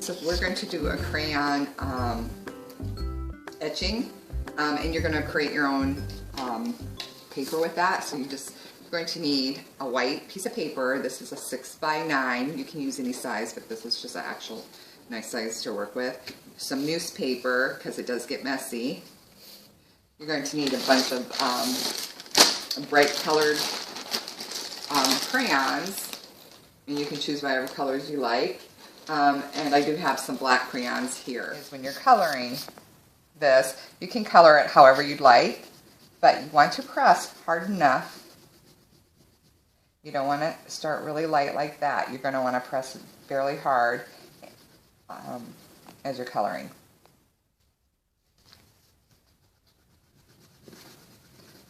So we're going to do a crayon etching, and you're going to create your own paper with that. So you're going to need a white piece of paper. This is a 6x9. You can use any size, but this is just an actual nice size to work with. Some newspaper, because it does get messy. You're going to need a bunch of bright colored crayons, and you can choose whatever colors you like. And I do have some black crayons here. When you're coloring this, you can color it however you'd like, but you want to press hard enough. You don't want to start really light like that. You're going to want to press fairly hard as you're coloring.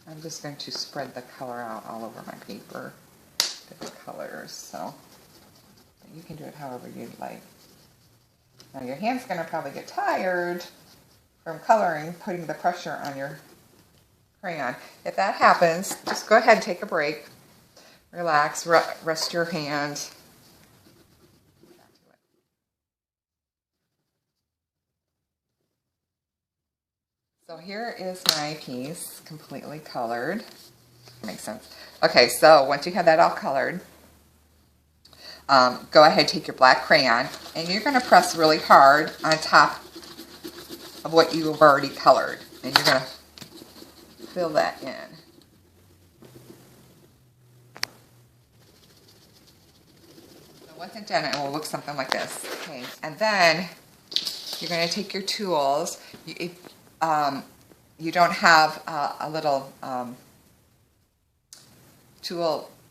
I'm just going to spread the color out all over my paper, different colors, so you can do it however you'd like. Now your hand's going to probably get tired from coloring, putting the pressure on your crayon. If that happens, just go ahead and take a break, relax, rest your hand. So here is my piece, completely colored. Makes sense. Okay, so once you have that all colored, go ahead, take your black crayon, and you're going to press really hard on top of what you have already colored. And you're going to fill that in. So once it's done, it will look something like this. Okay, and then you're going to take your tools. If you don't have a little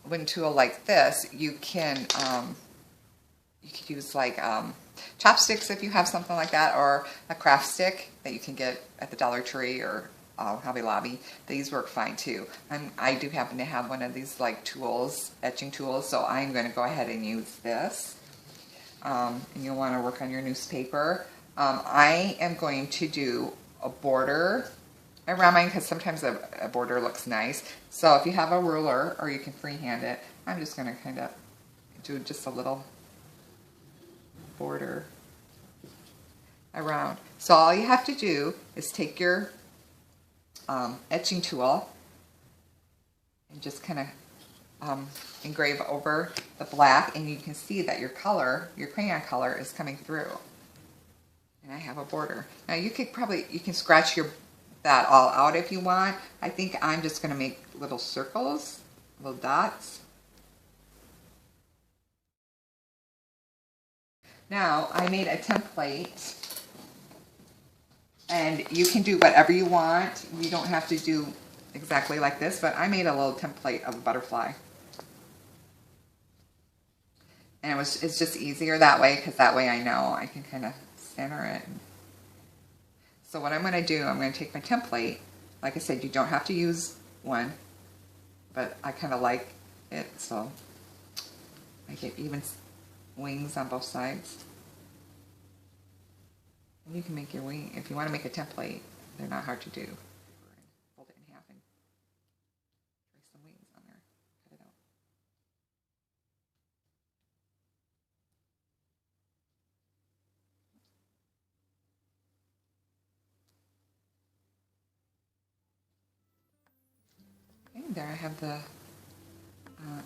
wooden tool like this, you can you could use like chopsticks if you have something like that, or a craft stick that you can get at the Dollar Tree or Hobby Lobby. These work fine too. I do happen to have one of these like tools, etching tools, so I'm going to go ahead and use this. And you'll want to work on your newspaper. I am going to do a border around mine because sometimes a border looks nice. So if you have a ruler or you can freehand it, I'm just going to kind of do just a little border around. So all you have to do is take your etching tool and just kind of engrave over the black, and you can see that your color, your crayon color, is coming through. And I have a border. Now you can scratch that all out if you want. I think I'm just going to make little circles, little dots. Now I made a template, and you can do whatever you want. You don't have to do exactly like this, but I made a little template of a butterfly. And it's just easier that way, because that way I know I can kind of center it. So what I'm going to do, I'm going to take my template. Like I said, you don't have to use one, but I kind of like it, so I get even wings on both sides. And you can make your wing, if you want to make a template, they're not hard to do. Fold it in half and trace some wings on there. Cut it out. Okay, there I have the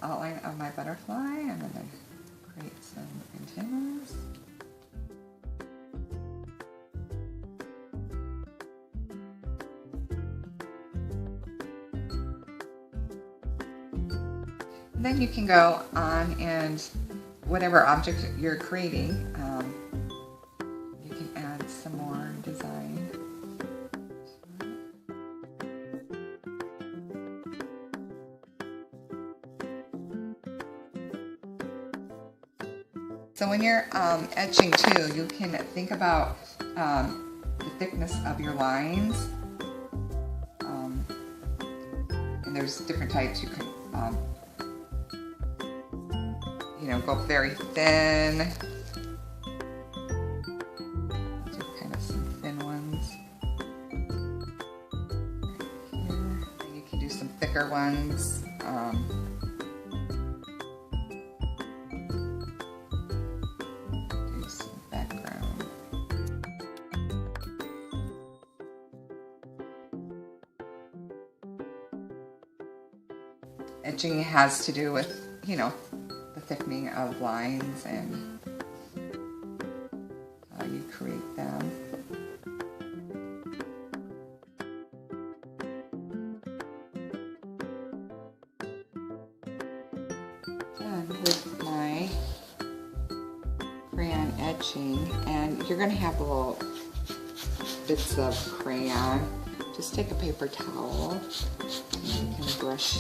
outline of my butterfly. I'm going to create some antennas. And then you can go on and whatever object you're creating, you can add some more design. So when you're etching too, you can think about the thickness of your lines. And there's different types. You can go very thin. Do kind of some thin ones. Right here. And you can do some thicker ones. Do some background. Etching has to do with, you know, the thickening of lines and how you create them. Done with my crayon etching, and you're going to have little bits of crayon. Just take a paper towel and you can brush